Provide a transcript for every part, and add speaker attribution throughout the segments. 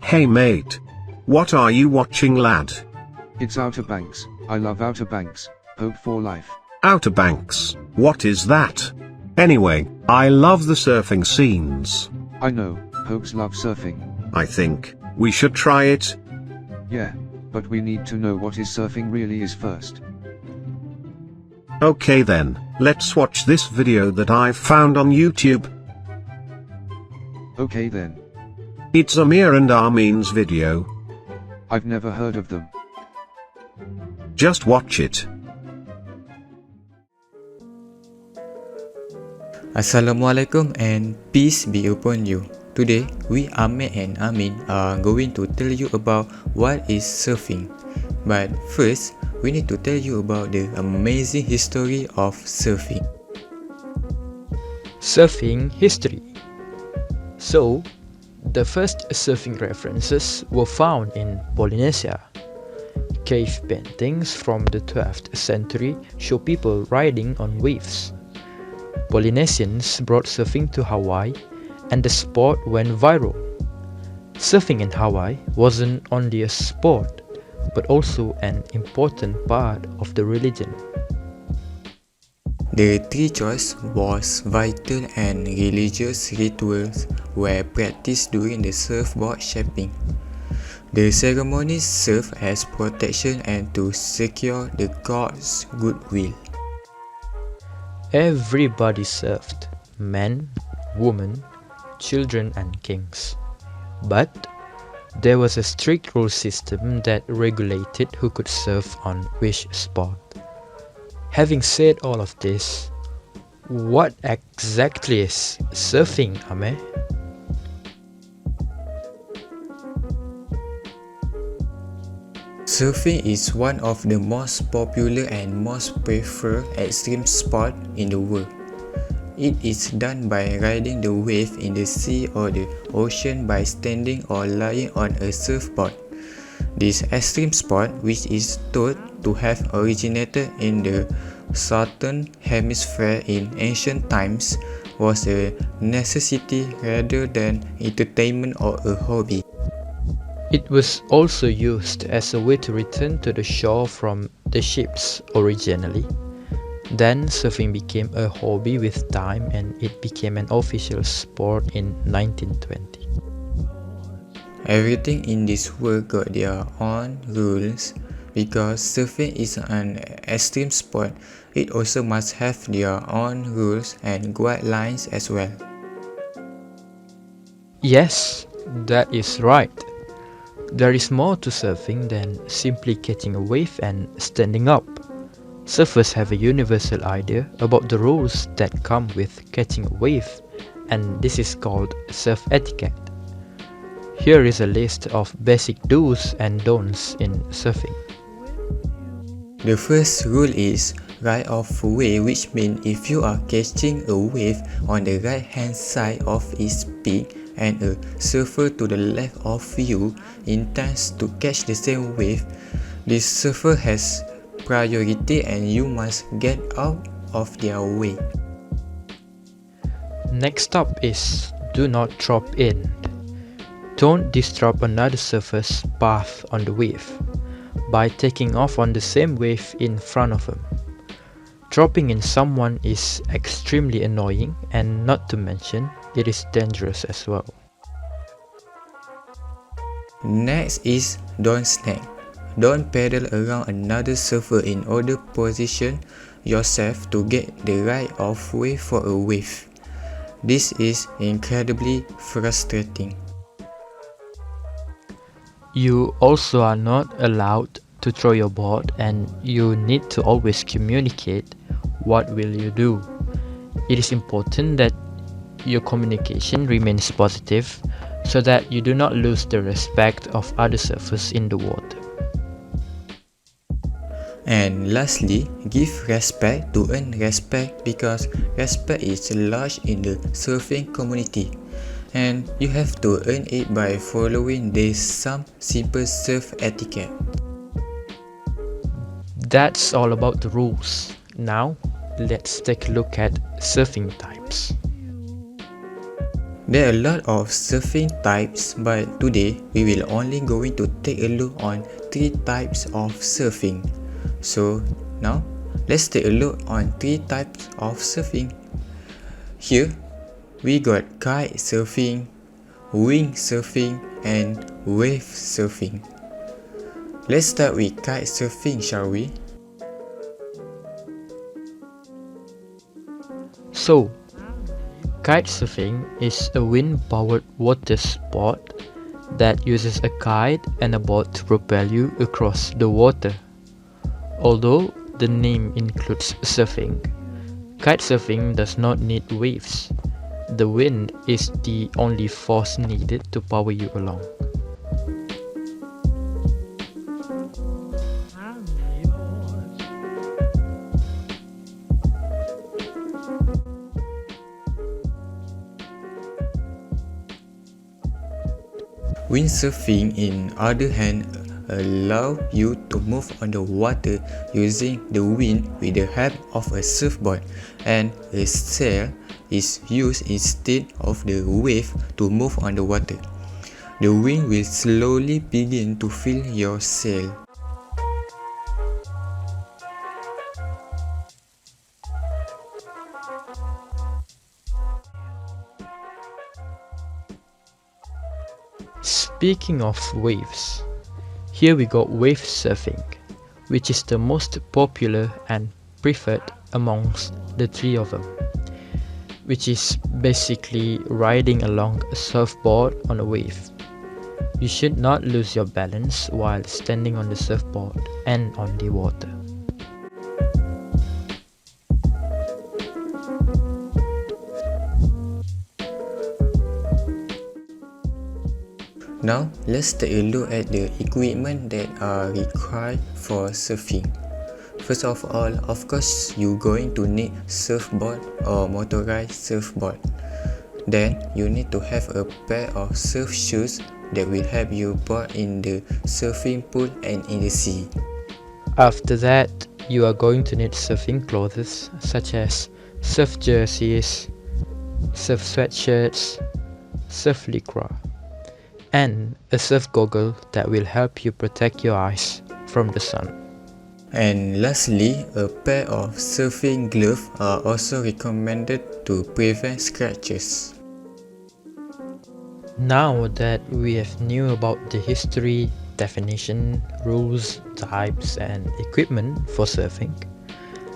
Speaker 1: Hey mate. What are you watching, lad?
Speaker 2: It's Outer Banks. I love Outer Banks. Hope for life.
Speaker 1: Outer Banks, what is that? Anyway, I love the surfing scenes.
Speaker 2: I know, Hopes love surfing.
Speaker 1: I think we should try it.
Speaker 2: Yeah, but we need to know what is surfing really is first.
Speaker 1: Okay then, let's watch this video that I found on YouTube.
Speaker 2: Okay then.
Speaker 1: It's Amir and Armin's video.
Speaker 2: I've never heard of them.
Speaker 1: Just watch it.
Speaker 3: Assalamualaikum and peace be upon you. Today, we Amir and Amin are going to tell you about what is surfing. But first, we need to tell you about the amazing history of surfing.
Speaker 4: Surfing history. So, the first surfing references were found in Polynesia. Cave paintings from the 12th century show people riding on waves. Polynesians brought surfing to Hawaii, and the sport went viral. Surfing in Hawaii wasn't only a sport, but also an important part of the religion.
Speaker 3: The tree choice was vital and religious rituals were practiced during the surfboard shaping. The ceremonies served as protection and to secure the god's goodwill.
Speaker 4: Everybody surfed, men, women, children and kings. But there was a strict rule system that regulated who could surf on which spot. Having said all of this, what exactly is surfing, Amir?
Speaker 3: Surfing is one of the most popular and most preferred extreme sport in the world. It is done by riding the wave in the sea or the ocean by standing or lying on a surfboard. This extreme sport, which is thought to have originated in the southern hemisphere in ancient times, was a necessity rather than entertainment or a hobby.
Speaker 4: It was also used as a way to return to the shore from the ships originally. Then surfing became a hobby with time and it became an official sport in 1920.
Speaker 3: Everything in this world got their own rules. Because surfing is an extreme sport, it also must have their own rules and guidelines as well.
Speaker 4: Yes, that is right. There is more to surfing than simply catching a wave and standing up. Surfers have a universal idea about the rules that come with catching a wave, and this is called surf etiquette. Here is a list of basic do's and don'ts in surfing.
Speaker 3: The first rule is right of way, which means if you are catching a wave on the right hand side of its peak and a surfer to the left of you intends to catch the same wave, this surfer has priority and you must get out of their way.
Speaker 4: Next up is do not drop in. Don't disrupt another surfer's path on the wave by taking off on the same wave in front of him. Dropping in someone is extremely annoying, and not to mention, it is dangerous as well.
Speaker 3: Next is don't snag. Don't paddle around another surfer in order to position yourself to get the right of way for a wave. This is incredibly frustrating.
Speaker 4: You also are not allowed to throw your board, and you need to always communicate what will you do. It is important that your communication remains positive so that you do not lose the respect of other surfers in the water.
Speaker 3: And lastly, give respect to earn respect, because respect is large in the surfing community. And you have to earn it by following this some simple surf etiquette.
Speaker 4: That's all about the rules. Now, let's take a look at surfing types.
Speaker 3: There are a lot of surfing types, but today we will only going to take a look on 3 types of surfing. So now let's take a look on 3 types of surfing. Here we got kite surfing, wing surfing and wave surfing. Let's start with kite surfing, shall we?
Speaker 4: So, kite surfing is a wind-powered water sport that uses a kite and a boat to propel you across the water. Although the name includes surfing, kite surfing does not need waves. The wind is the only force needed to power you along.
Speaker 3: Windsurfing, in other hand, allow you to move on the water using the wind with the help of a surfboard, and a sail is used instead of the wave to move on the water. The wind will slowly begin to fill your sail.
Speaker 4: Speaking of waves, here we got wave surfing, which is the most popular and preferred amongst the 3 of them, which is basically riding along a surfboard on a wave. You should not lose your balance while standing on the surfboard and on the water.
Speaker 3: Now let's take a look at the equipment that are required for surfing. First of all, of course, you're going to need surfboard or motorized surfboard. Then you need to have a pair of surf shoes that will help you board in the surfing pool and in the sea.
Speaker 4: After that, you are going to need surfing clothes such as surf jerseys, surf sweatshirts, surf lycra, and a surf goggle that will help you protect your eyes from the sun.
Speaker 3: And lastly, a pair of surfing gloves are also recommended to prevent scratches.
Speaker 4: Now that we have knew about the history, definition, rules, types and equipment for surfing,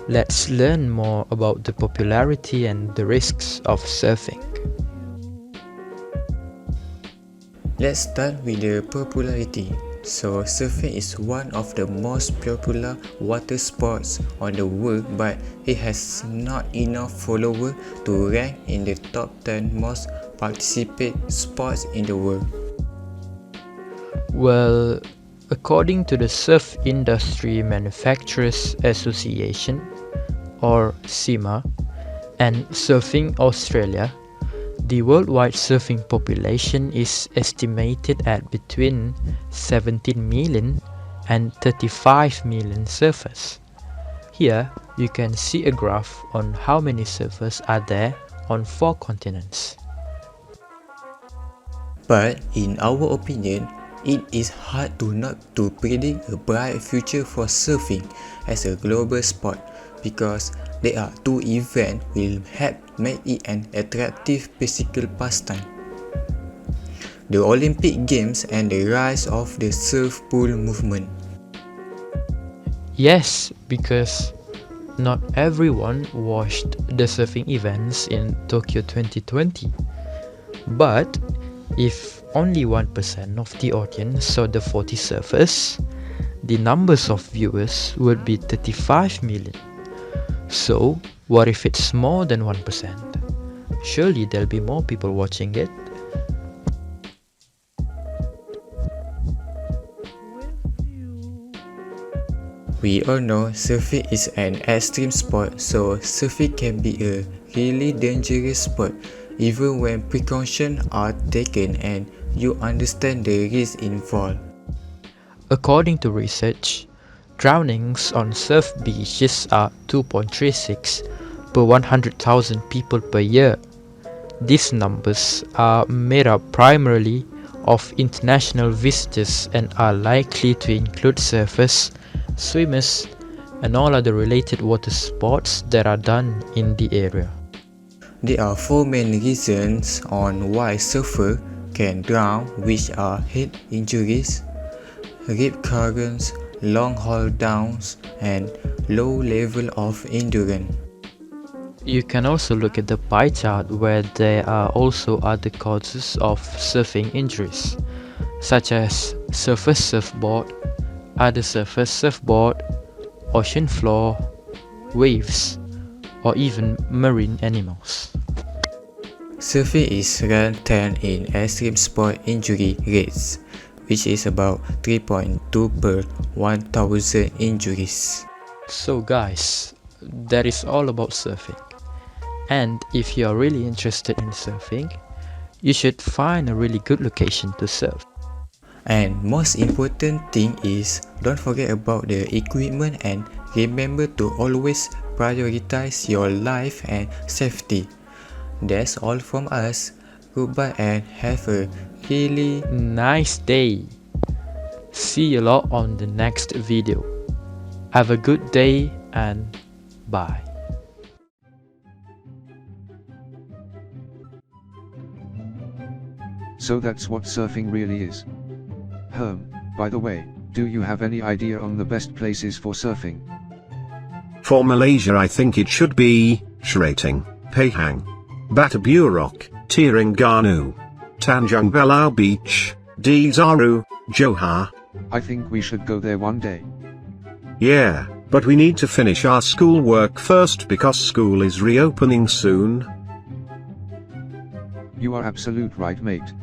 Speaker 4: let's learn more about the popularity and the risks of surfing.
Speaker 3: Let's start with the popularity. So surfing is one of the most popular water sports on the world, but it has not enough followers to rank in the top 10 most participated sports in the world.
Speaker 4: Well, according to the Surf Industry Manufacturers Association, or SIMA, and Surfing Australia, the worldwide surfing population is estimated at between 17 million and 35 million surfers. Here, you can see a graph on how many surfers are there on 4 continents.
Speaker 3: But in our opinion, it is hard to predict a bright future for surfing as a global sport, because there are 2 events will help make it an attractive physical pastime: the Olympic Games and the rise of the surf pool movement.
Speaker 4: Yes, because not everyone watched the surfing events in Tokyo 2020. But if only 1% of the audience saw the 40 surfers, the numbers of viewers would be 35 million. So, what if it's more than 1%? Surely there'll be more people watching it.
Speaker 3: We all know surfing is an extreme sport, so surfing can be a really dangerous sport even when precautions are taken and you understand the risks involved.
Speaker 4: According to research, drownings on surf beaches are 2.36 per 100,000 people per year. These numbers are made up primarily of international visitors and are likely to include surfers, swimmers, and all other related water sports that are done in the area.
Speaker 3: There are 4 main reasons on why surfers can drown, which are head injuries, rip currents, long haul downs, and low level of endurance.
Speaker 4: You can also look at the pie chart where there are also other causes of surfing injuries, such as surface surfboard, other surface surfboard, ocean floor, waves, or even marine animals.
Speaker 3: Surfing is ranked 10 in extreme sport injury rates, which is about 3.2 per 1,000 injuries.
Speaker 4: So guys, that is all about surfing. And if you are really interested in surfing, you should find a really good location to surf.
Speaker 3: And most important thing is, don't forget about the equipment and remember to always prioritize your life and safety. That's all from us. Goodbye and have a really
Speaker 4: Nice day. See you lot on the next video. Have a good day and bye.
Speaker 2: So that's what surfing really is. By the way, do you have any idea on the best places for surfing?
Speaker 1: For Malaysia I think it should be Sherating, Pahang, Bataburok, Terengganu, Tanjung Balao Beach, Desaru, Johor.
Speaker 2: I think we should go there one day.
Speaker 1: Yeah, but we need to finish our schoolwork first because school is reopening soon.
Speaker 2: You are absolute right, mate.